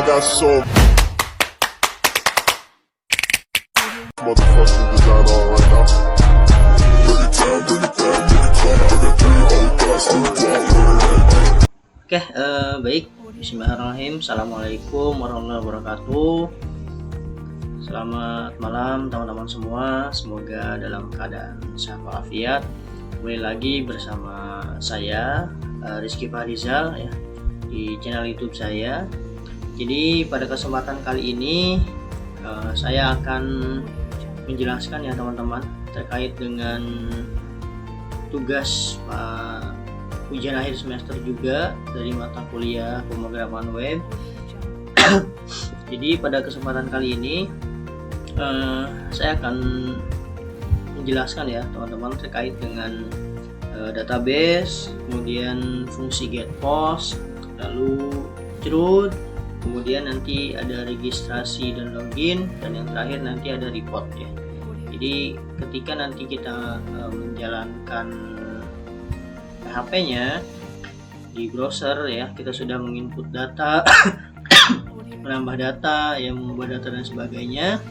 got so motherfucking design on right now. Bring it down, bring it down, bring it down. I got 3 old guys to Oke, baik. Bismillahirrahmanirrahim. Assalamualaikum warahmatullahi wabarakatuh. Selamat malam teman-teman semua. Semoga dalam keadaan sehat walafiat. Kembali lagi bersama saya Rizky Farizal ya di channel YouTube saya. Jadi pada kesempatan kali ini saya akan menjelaskan ya teman-teman terkait dengan tugas ujian akhir semester juga dari mata kuliah pemrograman web. Jadi pada kesempatan kali ini saya akan menjelaskan ya teman-teman terkait dengan database, kemudian fungsi get post, lalu CRUD, kemudian nanti ada registrasi dan login, dan yang terakhir nanti ada report ya. Jadi ketika nanti kita menjalankan PHP-nya di browser ya, kita sudah menginput data, menambah data, ya mengubah data dan sebagainya.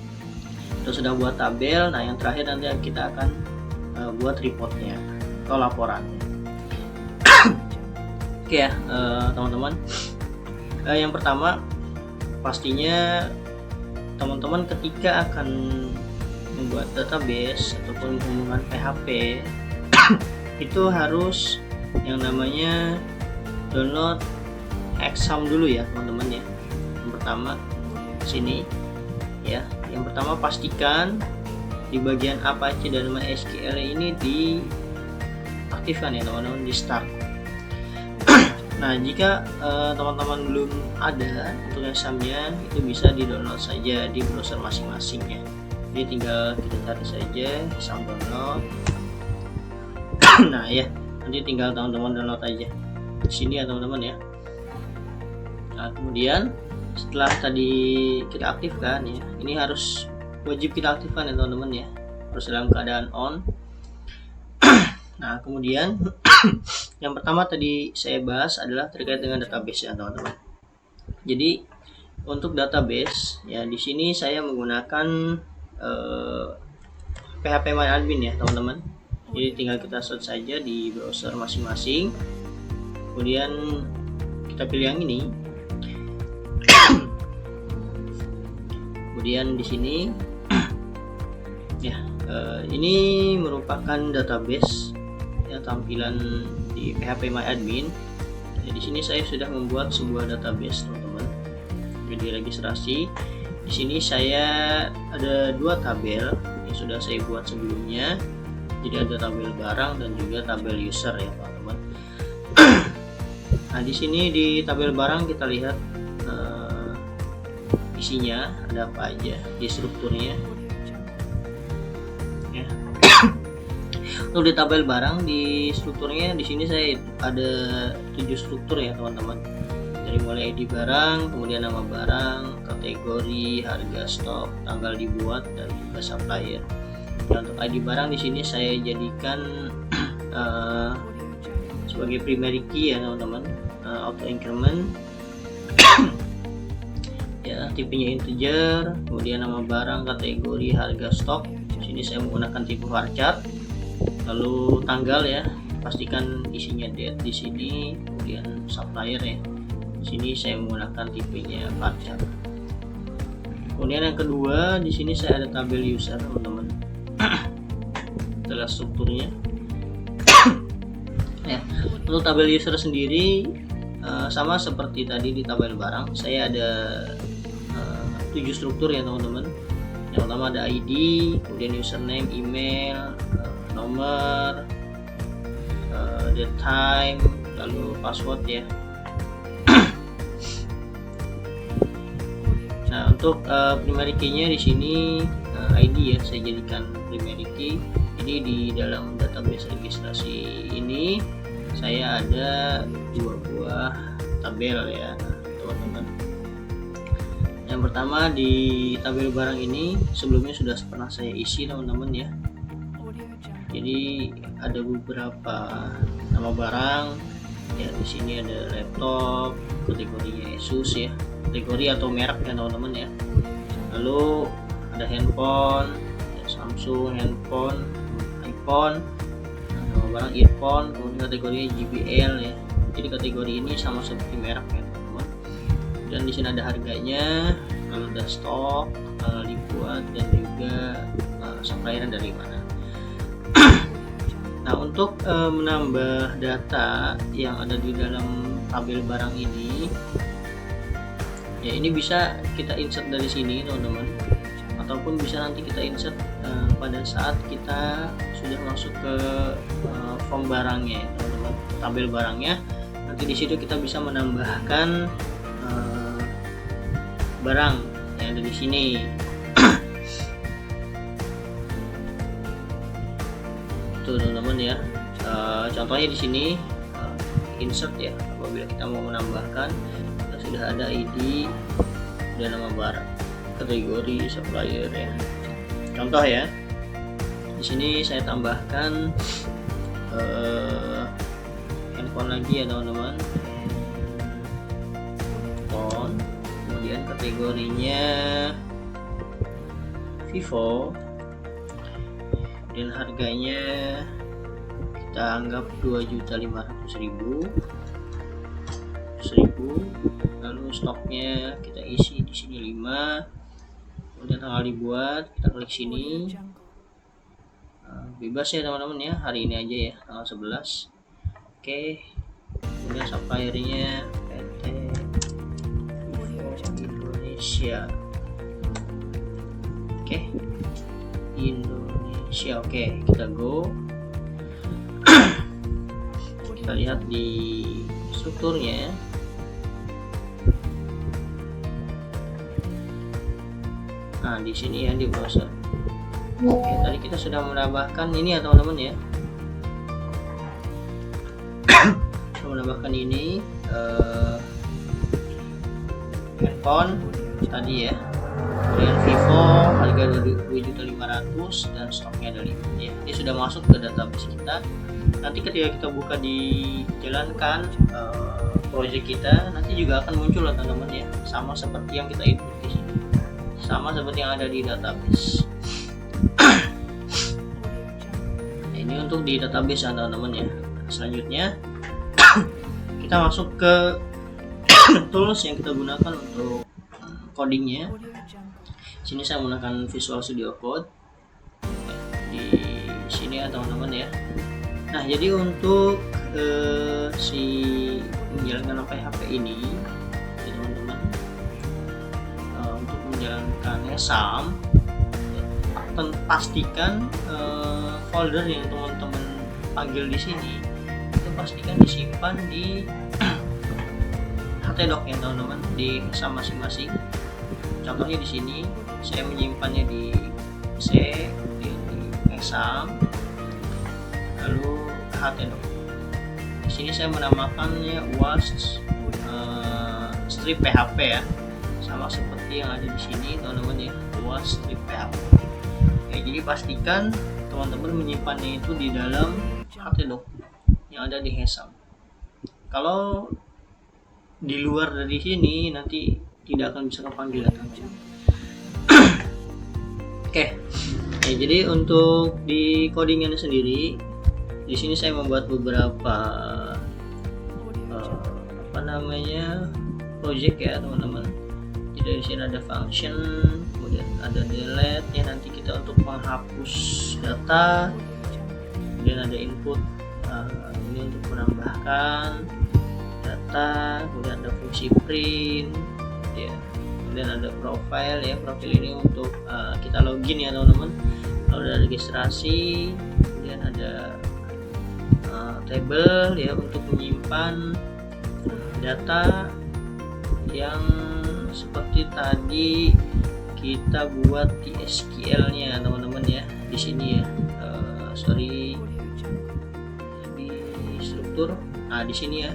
Kita sudah buat tabel. Nah, yang terakhir nanti kita akan buat reportnya atau laporannya. Oke ya, teman-teman. Yang pertama, pastinya teman-teman ketika akan membuat database ataupun pembuatan PHP itu harus yang namanya download exam dulu ya teman-teman ya. Yang pertama sini ya. Yang pertama pastikan di bagian Apache dan MySQL ini diaktifkan ya teman-teman, di start. Nah, jika teman-teman belum ada untuk examnya, itu bisa di-download saja di browser masing-masing ya. Jadi tinggal kita cari saja exam download. Nah ya, nanti tinggal teman-teman download aja di sini ya teman-teman ya. Nah, kemudian setelah tadi kita aktifkan ya, ini harus wajib kita aktifkan ya teman-teman ya, harus dalam keadaan on. Nah, kemudian yang pertama tadi saya bahas adalah terkait dengan database ya teman-teman. Jadi untuk database ya, di sini saya menggunakan PHPMyAdmin ya teman-teman. Jadi tinggal kita search saja di browser masing-masing, kemudian kita pilih yang ini. Kemudian di sini ya, ini merupakan database ya, tampilan di PHPMyAdmin. Ya, di sini saya sudah membuat sebuah database teman-teman. Jadi registrasi. Di sini saya ada 2 tabel yang sudah saya buat sebelumnya. Jadi ada tabel barang dan juga tabel user ya teman-teman. Nah, di sini di tabel barang kita lihat isinya ada apa aja di strukturnya ya. Untuk di tabel barang di strukturnya, di sini saya ada 7 struktur ya teman-teman. Dari mulai ID barang, kemudian nama barang, kategori, harga stok, tanggal dibuat, dan juga supplier. Dan untuk ID barang di sini saya jadikan sebagai primary key ya teman-teman, auto increment ya, tipenya integer, kemudian nama barang, kategori, harga stok. Di sini saya menggunakan tipe varchar. Lalu tanggal ya, pastikan isinya date di sini, kemudian supplier ya. Di sini saya menggunakan tipenya varchar. Kemudian yang kedua, di sini saya ada tabel user teman-teman. Adalah strukturnya. Ya, untuk tabel user sendiri sama seperti tadi di tabel barang, saya ada 7 struktur ya teman-teman. Yang pertama ada ID, kemudian username, email, nomor, date time, lalu password ya. Nah, untuk primary key-nya di sini ID ya, saya jadikan primary key. Jadi di dalam database registrasi ini saya ada 2 buah tabel ya teman-teman. Yang pertama di tabel barang ini sebelumnya sudah pernah saya isi teman-teman ya. Jadi ada beberapa nama barang ya. Di sini ada laptop, kategorinya Asus ya. kategori atau merek ya teman-teman ya. Lalu ada handphone ya, Samsung, handphone, iPhone, nama barang earphone, kemudian kategorinya JBL ya. Jadi kategori ini sama seperti merek ya teman-teman. Dan di sini ada harganya, lalu ada stok, dibuat, dan juga suppliernya dari mana. Nah, untuk menambah data yang ada di dalam tabel barang ini ya, ini bisa kita insert dari sini teman-teman, ataupun bisa nanti kita insert pada saat kita sudah masuk ke form barangnya ya, teman-teman, tabel barangnya. Nanti di situ kita bisa menambahkan barang yang ada di sini. Tuh teman-teman ya, contohnya di sini insert ya, apabila kita mau menambahkan, kita sudah ada ID dan nama barang, kategori, supplier ya. Contoh ya, di sini saya tambahkan handphone lagi ya teman-teman, handphone, kemudian kategorinya Vivo, dan harganya kita anggap 2.500.000, lalu stoknya kita isi di sini 5, kemudian tanggal dibuat kita klik sini, bebas ya teman-teman ya, hari ini aja ya, tanggal 11. Oke, kemudian suppliernya PT Vivo Indonesia. Oke, Indonesia. Oke, kita go. Kita lihat di strukturnya. Nah, di sini ya, di browser. Oke, tadi kita sudah menambahkan ini ya teman-teman ya. Menambahkan ini handphone tadi ya, kemudian Vivo harga 2.500.000 dan stoknya ada 5 ya. Ini sudah masuk ke database kita. Nanti ketika kita buka dijalankan project kita, nanti juga akan muncul lah teman-teman ya, sama seperti yang kita input di sini, sama seperti yang ada di database. Nah, ini untuk di database ya teman-teman ya. Selanjutnya kita masuk ke tools yang kita gunakan untuk codingnya. Sini saya menggunakan Visual Studio Code di sini ya teman-teman ya. Nah, jadi untuk si menjalankan PHP ini ya teman-teman, untuk menjalankannya pastikan folder yang teman-teman panggil di sini itu pastikan disimpan di htdoc ya teman-teman, di SAM masing-masing. Contohnya di sini saya menyimpannya di C, di SAM, lalu htdoc. Di sini saya menamakannya was strip PHP ya, sama seperti yang ada di sini teman-teman ya, was strip PHP. Oke, jadi pastikan teman-teman menyimpannya itu di dalam htdoc yang ada di HESAM. Kalau di luar dari sini nanti tidak akan bisa kepanggil ya teman-teman. Oke, ya, jadi untuk di codingnya sendiri, di sini saya membuat beberapa project ya teman-teman. Jadi di sini ada function, kemudian ada delete ya, nanti kita untuk menghapus data, kemudian ada input, ini untuk menambahkan data, kemudian ada fungsi print ya, kemudian ada profile ya, profil ini untuk kita login ya teman-teman, lalu ada registrasi, kemudian ada table ya untuk menyimpan data yang seperti tadi kita buat di SQL nya teman-teman ya, di sini ya, di struktur. Nah, di sini ya,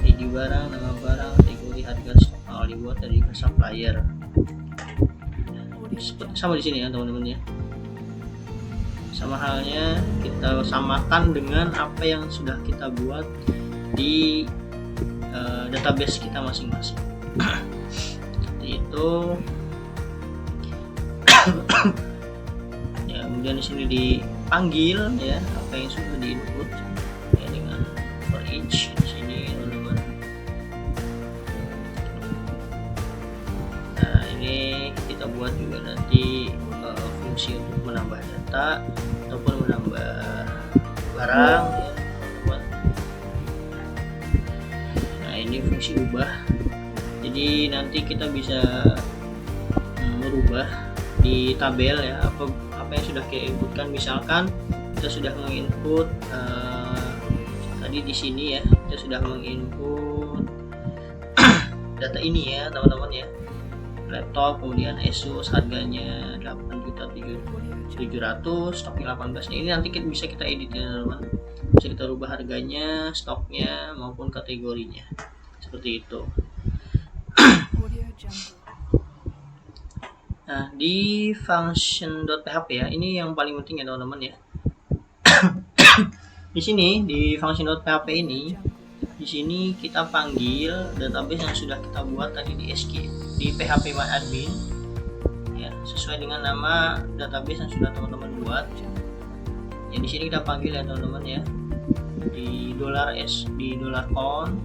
ID barang, nama barang, kategori, harga, stok, dibuat dari supplier. Sama di sini ya teman-teman ya. Sama halnya kita samakan dengan apa yang sudah kita buat di database kita masing-masing. Seperti itu. Ya, kemudian di sini dipanggil ya apa yang sudah diinput ya dengan for each di sini teman-teman. Nah, ini kita buat juga nanti fungsi untuk menambah data ataupun menambah barang ya teman-teman. Nah, ini fungsi ubah. Jadi nanti kita bisa merubah di tabel ya apa yang sudah kita inputkan. Misalkan kita sudah menginput tadi di sini ya, kita sudah menginput data ini ya teman-teman ya, laptop, kemudian Asus harganya 8.700.000, stoknya 18. Ini nanti bisa kita edit ya teman-teman, bisa kita rubah harganya, stoknya maupun kategorinya seperti itu. Nah, di function.php ya, ini yang paling penting ya teman-teman ya. Di sini di function.php ini, di sini kita panggil database yang sudah kita buat tadi di php-myadmin ya, sesuai dengan nama database yang sudah teman-teman buat. Ya, di sini kita panggil ya teman-teman ya, di $s di $count,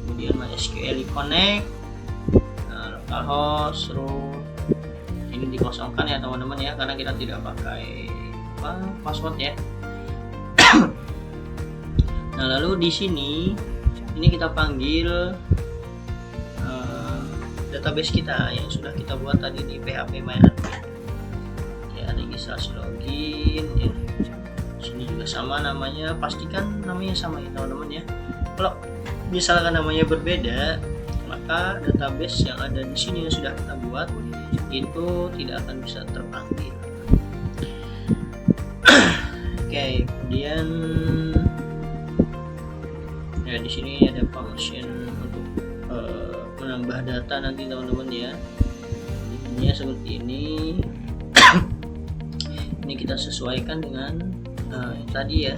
kemudian MySQL connect, localhost, root. Ini dikosongkan ya teman-teman ya, karena kita tidak pakai password ya. Nah, lalu di sini ini kita panggil database kita yang sudah kita buat tadi di php-myadmin ya, registrasi login ya. Sini juga sama namanya, pastikan namanya sama ya teman-teman ya. Kalau misalkan namanya berbeda, maka database yang ada di sini yang sudah kita buat itu tidak akan bisa terpanggil. Oke, kemudian ya di sini ada function untuk menambah data nanti teman-teman ya. Ini seperti ini. Ini kita sesuaikan dengan yang tadi ya,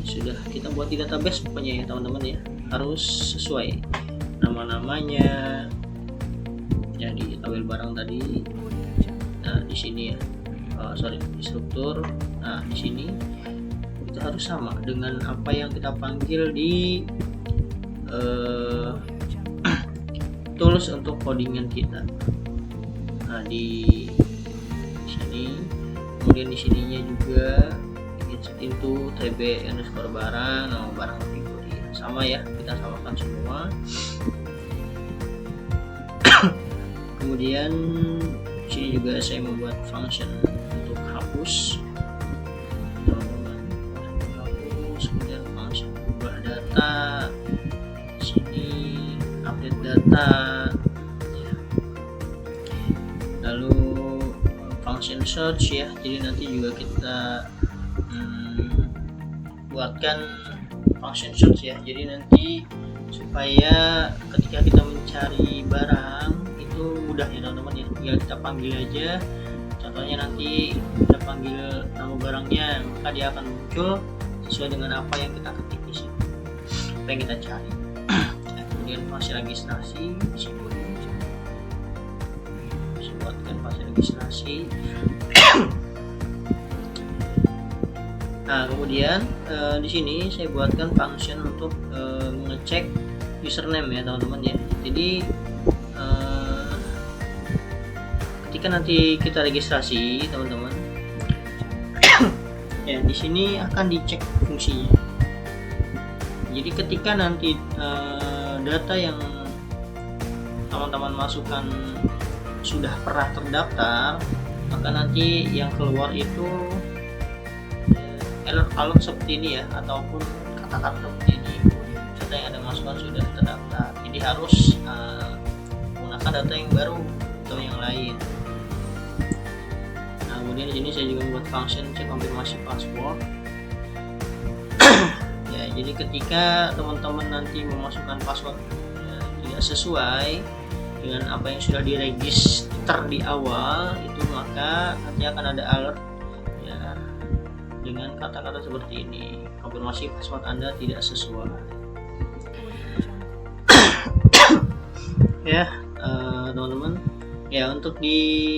sudah kita buat di database pokoknya ya teman-teman ya, harus sesuai nama-namanya ya di tabel barang tadi. Nah, di sini ya, di struktur. Nah, di sini itu harus sama dengan apa yang kita panggil di tools untuk codingan kita. Nah, di sini, kemudian di sininya juga into tb underscore barang, nama barang kategori sama ya, kita samakan semua. Kemudian sini juga saya membuat function untuk hapus teman-teman, hapus, kemudian function ubah data, sini update data ya. Lalu function search ya, jadi nanti juga kita buatkan function search ya, jadi nanti supaya ketika kita mencari barang itu mudah ya teman-teman ya, tinggal kita panggil aja. Contohnya nanti kita panggil nama barangnya, maka dia akan muncul sesuai dengan apa yang kita ketik di sini, apa yang kita cari. Nah, kemudian fase registrasi di sini bisa buatkan fase registrasi. Nah, kemudian di sini saya buatkan function untuk mengecek username ya teman-teman ya. Jadi ketika nanti kita registrasi teman-teman ya, di sini akan dicek fungsinya. Jadi ketika nanti data yang teman-teman masukkan sudah pernah terdaftar, maka nanti yang keluar itu alert seperti ini ya, ataupun kata-kata seperti ini, data yang ada masukan sudah terdaftar. Jadi harus menggunakan data yang baru atau yang lain. Nah, kemudian di sini saya juga membuat function cek konfirmasi password. Ya, jadi ketika teman-teman nanti memasukkan password ya, tidak sesuai dengan apa yang sudah diregister di awal itu, maka nanti akan ada alert ya dengan kata-kata seperti ini, konfirmasi password Anda tidak sesuai. Ya, ya teman-teman. Ya, untuk di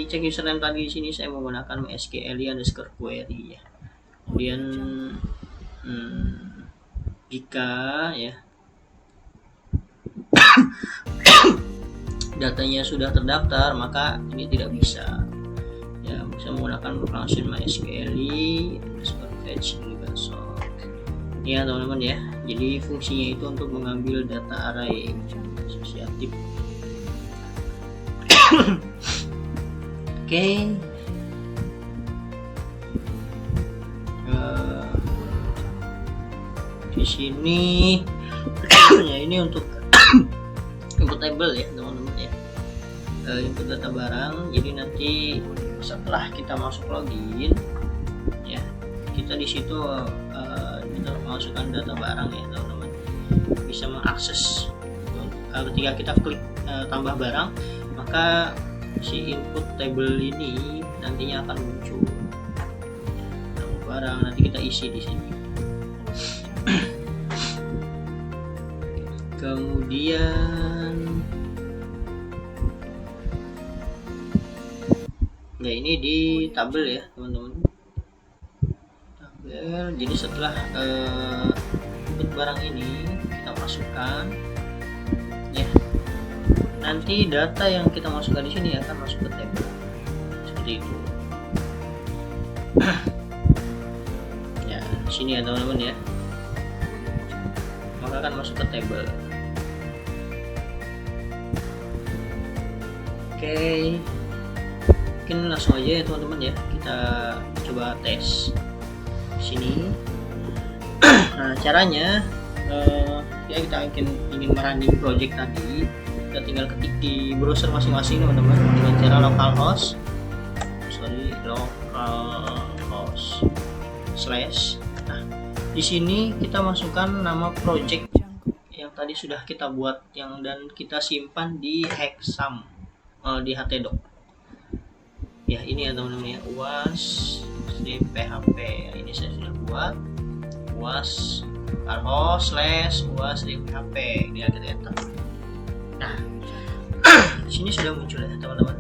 cek username tadi di sini saya menggunakan MySQL_query ya. Kemudian jika ya datanya sudah terdaftar, maka ini tidak bisa ya, bisa menggunakan function MySQL_fetch ya teman-teman ya. Jadi fungsinya itu untuk mengambil data array asosiatif. Oke. Di sini ya, ini untuk input table ya teman-teman ya, input data barang. Jadi nanti setelah kita masuk login ya, kita di situ kita masukkan data barang ya teman-teman, bisa mengakses. Ketika kita klik tambah barang, maka si input table ini nantinya akan muncul tambah barang, nanti kita isi di sini. Kemudian ya, ini di tabel ya teman-teman, tabel. Jadi setelah input barang ini kita masukkan ya, nanti data yang kita masukkan di sini akan masuk ke tabel seperti itu. Ya, di sini ya teman-teman ya, maka akan masuk ke tabel. Oke, mungkin langsung aja ya teman-teman ya, kita coba tes di sini. Nah, caranya ya, kita ingin merunning project tadi, kita tinggal ketik di browser masing-masing teman-teman dengan cara localhost slash. Nah, di sini kita masukkan nama project yang tadi sudah kita buat dan kita simpan di Hexam di htdoc ya. Ini ya teman-teman ya, uas php ini saya sudah buat, uas localhost slash uas php, dia kita enter. Nah, di sini sudah muncul ya teman-teman.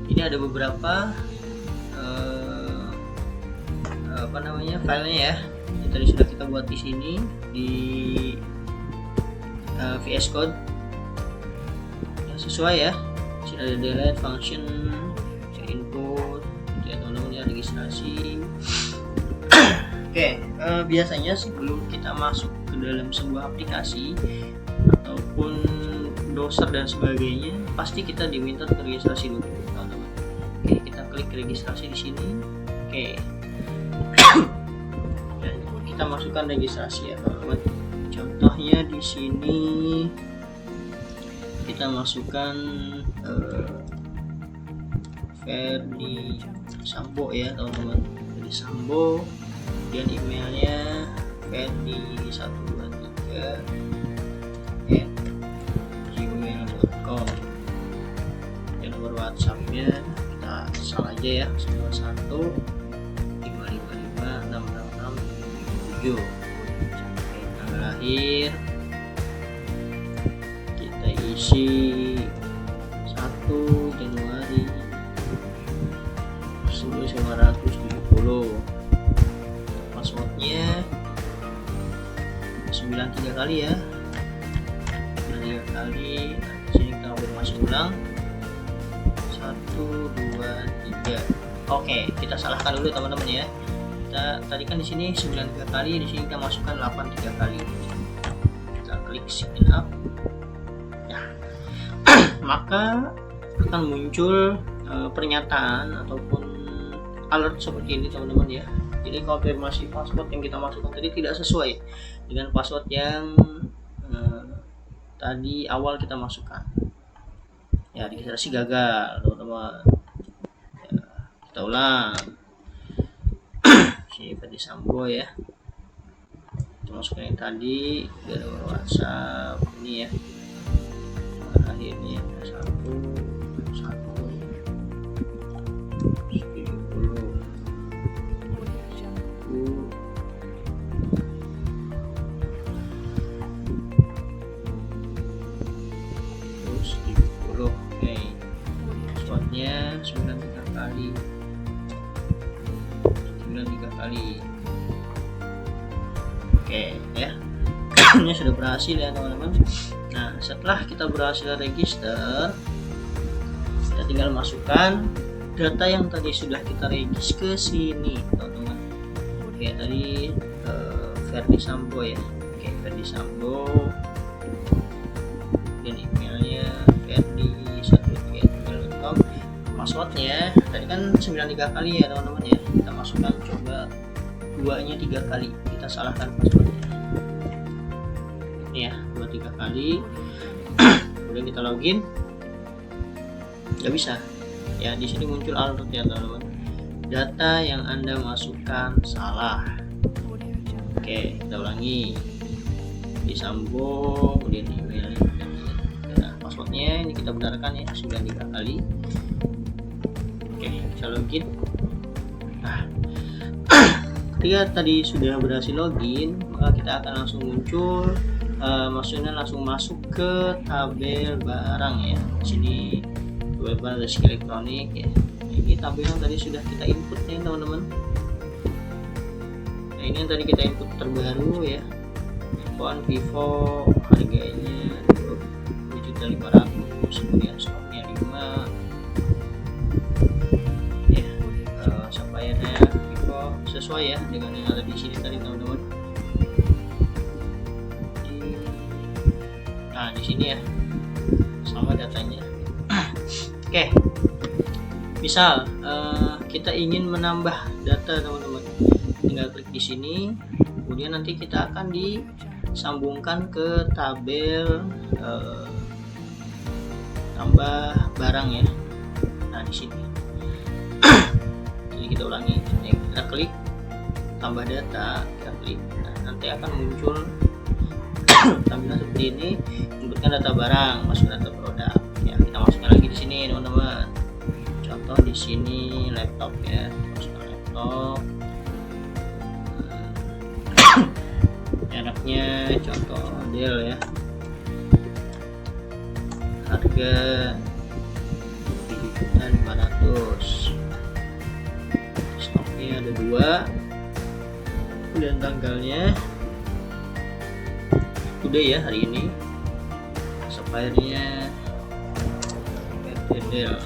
Ini ada beberapa filenya ya, yang tadi sudah kita buat di sini di VS Code ya, sesuai ya. Di sini ada delete function, input ya teman-teman ya, registrasi. Oke, biasanya sebelum kita masuk ke dalam sebuah aplikasi ataupun browser dan sebagainya, pasti kita diminta registrasi dulu teman-teman. Oke, kita klik registrasi di sini. Oke. Kita masukkan registrasi ya teman-teman. Contohnya di sini kita masukkan Ferdi Sambo ya teman-teman, Ferdi Sambo, dan emailnya ferdi123@gmail.com, dan nomor WhatsAppnya kita asal aja ya, 91 555 666 tanggal lahir kita isi 1 Januari 1970. Passwordnya 93 kali ya, 93 kali. Di sini kita konfirmasi ulang 1 2 3. Oke, kita salahkan dulu teman-teman ya. Tadi kan di sini 93 kali, di sini kita masukkan 83 kali. Kita klik sign up. Nah, maka akan muncul pernyataan ataupun alert seperti ini teman-teman ya. Jadi konfirmasi password yang kita masukkan tadi tidak sesuai dengan password yang tadi awal kita masukkan. Ya, registrasi gagal teman-teman. Ya, kita ulang. Ini Ferdi Sambo ya, kita masukkan yang tadi, dari nomor WhatsApp ini ya, akhirnya 1 1 70. kali. 93 kali. Oke ya. Ini sudah berhasil ya teman-teman. Nah, setelah kita berhasil register, kita tinggal masukkan data yang tadi sudah kita regis ke sini teman-teman. Oke, tadi Ferdi Sambo ya. Oke, Ferdi Sambo, dan emailnya ferdi13@gmail.com. Passwordnya tadi kan 93 kali ya teman-teman ya. Kita masukkan coba 2-nya 3 kali. Kita salahkan passwordnya. Ini ya, 2-3 kali. Kemudian kita login. Nggak bisa. Ya, di sini muncul alert ya teman-teman. Data yang Anda masukkan salah. Oke, kita ulangi. Di Sambo, kemudian email. Nah, passwordnya ini kita benarkan ya, 93 kali. Oke, kita login. Nah, ketika tadi sudah berhasil login, maka kita akan langsung muncul, maksudnya langsung masuk ke tabel barang ya. Di sini tabel barang resik elektronik ya. Ini tabel yang tadi sudah kita input ya teman-teman. Nah, ini yang tadi kita input terbaru ya. iPhone Vivo harganya 2.500.000, kemudian stoknya 5 ya. Sampaiannya Vivo sesuai ya dengan yang ada di sini tadi teman-teman. Nah, di sini ya sama datanya. Oke, misal kita ingin menambah data teman-teman, tinggal klik di sini, kemudian nanti kita akan disambungkan ke tabel tambah barang ya. Nah, di sini. Jadi kita ulangi, kita klik tambah data, kita klik. Nah, nanti akan muncul tampilan seperti ini, inputkan data barang, masuk data produk. Ya, kita masukkan lagi di sini teman-teman. Contoh di sini laptop ya, masukkan laptop. Mereknya contoh Dell ya. Harga 7.500.000. Stoknya ada 2. Kemudian tanggalnya today ya, hari ini. Suppliernya Dell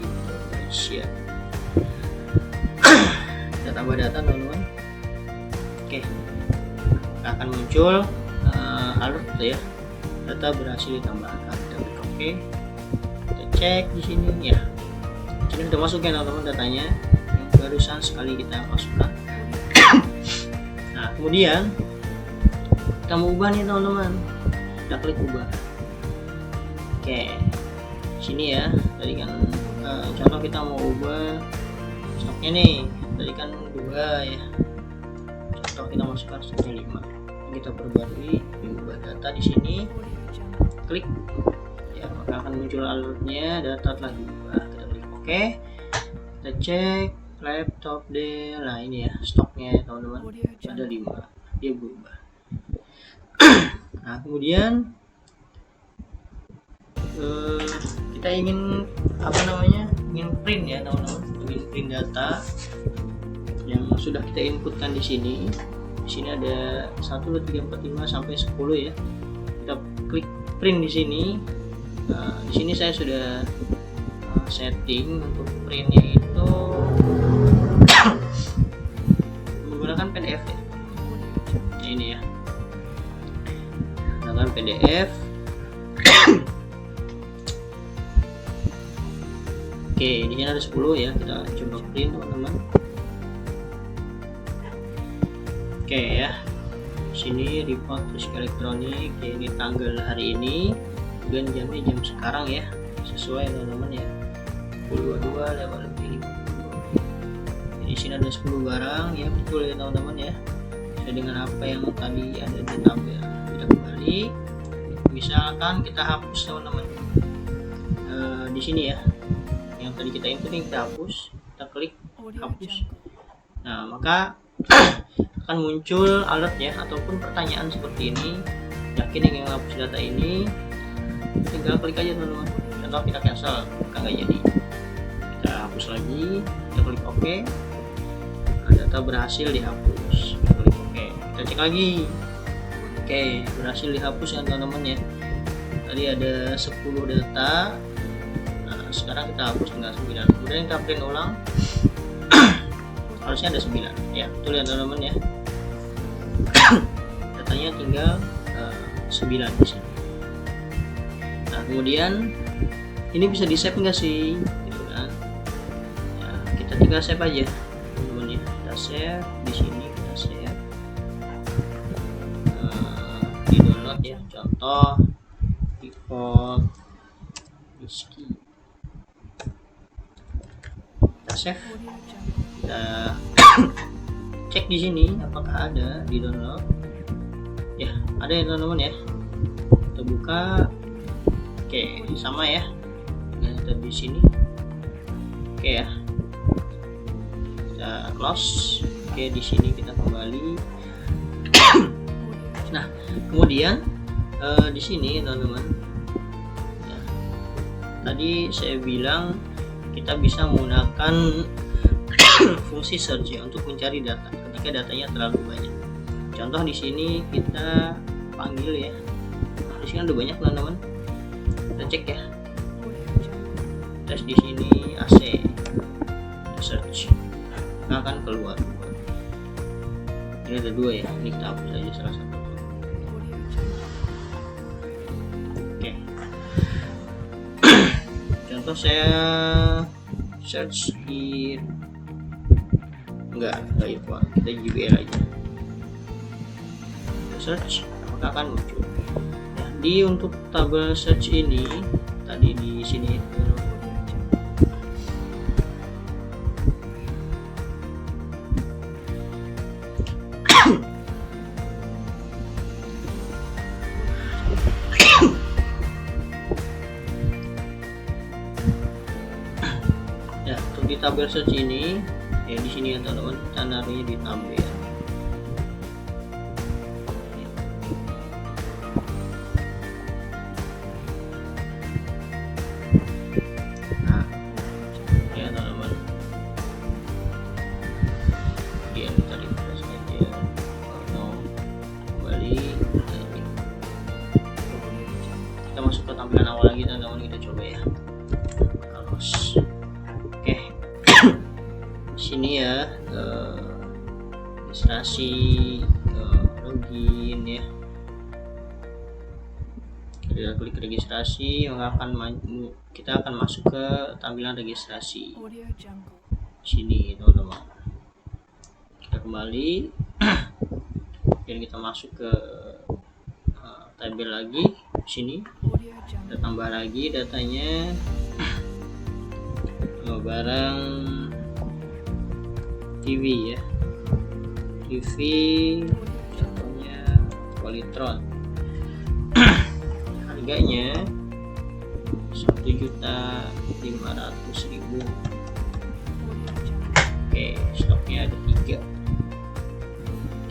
Indonesia. Kita tambah data teman-teman. Oke, akan muncul alert ya, data berhasil ditambahkan. Kita klik OK. Kita cek di sini ya. Ini sudah masuk ya teman-teman datanya yang barusan sekali kita masukkan. Nah, kemudian kita mau ubah nih teman-teman. Kita klik ubah. Oke, sini ya. Tadi kan contoh kita mau ubah stoknya nih. Tadi kan 2 ya. Contoh kita masukkan stoknya 5. Kita perbarui, ubah data di sini. Klik. Ya, maka akan muncul alertnya data telah diubah. Kita klik OK. Kita cek laptop Dell. Nah, ini ya stoknya ya teman-teman. Ada 5. Dia berubah. Nah, kemudian kita ingin ingin print ya teman-teman, ingin print data yang sudah kita inputkan di sini. Di sini ada 1, 2, 3, 4, 5 sampai 10 ya. Kita klik print di sini. Nah, di sini saya sudah setting untuk printnya itu menggunakan PDF ya. Ini ya. Menggunakan PDF. Oke, di sini ada 10 ya. Kita coba print teman-teman. Oke ya. Sini report terus elektronik. Ya, ini tanggal hari ini. Kemudian jamnya jam sekarang ya. Sesuai teman-teman ya. 22 lewat lebih 50. Di sini ada 10 barang ya, betul ya teman-teman ya. Sesuai dengan apa yang tadi ada di tabel. Kita kembali. Misalkan kita hapus teman-teman. Di sini ya. Yang tadi kita input ini kita hapus, kita klik hapus. Nah, maka akan muncul alert ya, ataupun pertanyaan seperti ini. Yakin ingin menghapus data ini? Tinggal klik aja teman-teman. Contoh kita cancel, maka nggak jadi. Kita hapus lagi, kita klik OK. Nah, data berhasil dihapus, kita klik OK, kita cek lagi. Oke, berhasil dihapus ya teman-teman ya. Tadi ada 10 data, nah sekarang kita hapus tinggal 9. Kemudian kita print ulang. Harusnya ada 9 ya, betul ya teman-teman ya. Datanya tinggal 9 di sini. Nah kemudian ini bisa di save nggak sih gitu kan ya, kita tinggal save aja teman-teman ya. Kita save di sini, kita save di download ya, contoh default Rizky. Kita save, kita cek di sini apakah ada di download ya. Ada ya teman-teman ya, kita buka. Oke, sama ya kita di sini. Oke ya, kita close. Oke, di sini kita kembali. Nah kemudian di sini teman-teman ya, tadi saya bilang kita bisa menggunakan fungsi search ya, untuk mencari data ketika datanya terlalu banyak. Contoh di sini kita panggil ya, di sini ada banyak teman-teman. Kita cek ya, tes di sini AC, kita search, nah akan keluar. Ini ada 2 ya, ini kita hapus aja salah satu. Oke. Contoh saya search di enggak Ivan, kita JBL aja. Kita search, apakah akan muncul? Ya, di untuk tabel search ini tadi di sini ya, untuk di tabel search ini ya, di sini ya teman-teman, kita naruhnya di tabel. Nah ya teman-teman, ya kita refresh aja atau kembali. Kita masuk ke tampilan awal lagi teman-teman, kita coba ya. Terus oke, sini ya, registrasi, login ya. Kita klik registrasi, maka kita akan masuk ke tampilan registrasi sini teman-teman. Kita kembali dan kita masuk ke tabel lagi sini. Kita tambah lagi datanya, barang TV ya, TV contohnya Polytron. Harganya 1.500.000. Oke, stoknya ada 3.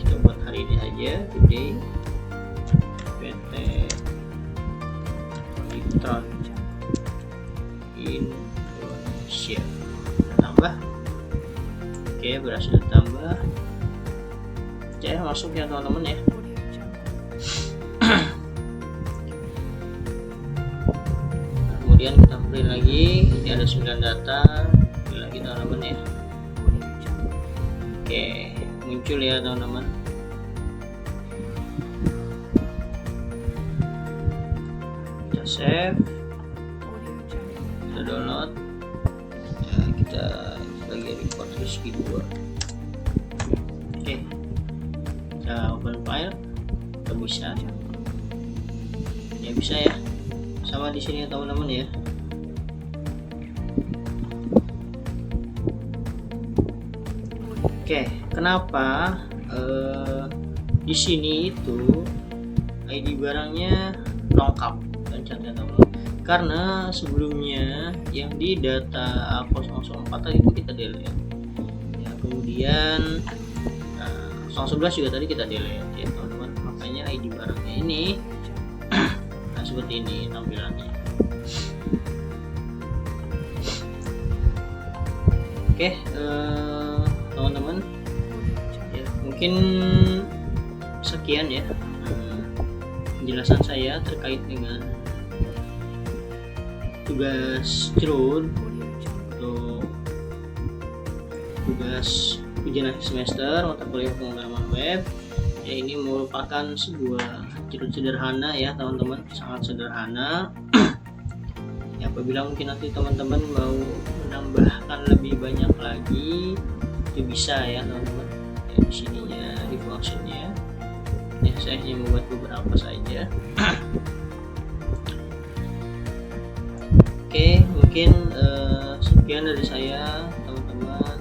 Kita buat hari ini aja, today. PT Polytron Indonesia. Tambah. Oke, berhasil tambah. Saya masuk ya teman-teman ya. Nah, kemudian kita print lagi. Ini ada 9 data. Print lagi teman-teman ya. Oke, muncul ya teman-teman. Kita save, kita download ya, kita sebagai report Rizky 2. Oke, kita open file, kita bisa ya, bisa ya, sama di sini ya teman-teman ya. Oke, kenapa di sini itu ID barangnya lengkap dan catnya teman-teman? Karena sebelumnya yang di data 004 tadi itu kita delete ya, kemudian 011 juga tadi kita delete ya teman-teman, makanya ID barangnya ini nah seperti ini tampilannya. Oke, teman-teman, ya, mungkin sekian ya penjelasan saya terkait dengan tugas CRUD atau tugas ujian akhir semester mata kuliah pemrograman web. Ya, ini merupakan sebuah CRUD sederhana ya teman-teman, sangat sederhana. Ya, apabila mungkin nanti teman-teman mau menambahkan lebih banyak lagi itu bisa ya teman-teman. Ya, di sininya di functionnya ya saya hanya membuat beberapa saja. Oke, mungkin sekian dari saya teman-teman,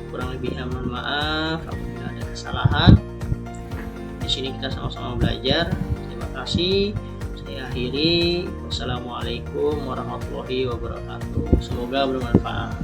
kurang lebihnya mohon maaf apabila ada kesalahan. Di sini kita sama-sama belajar. Terima kasih. Saya akhiri. Wassalamualaikum warahmatullahi wabarakatuh. Semoga bermanfaat.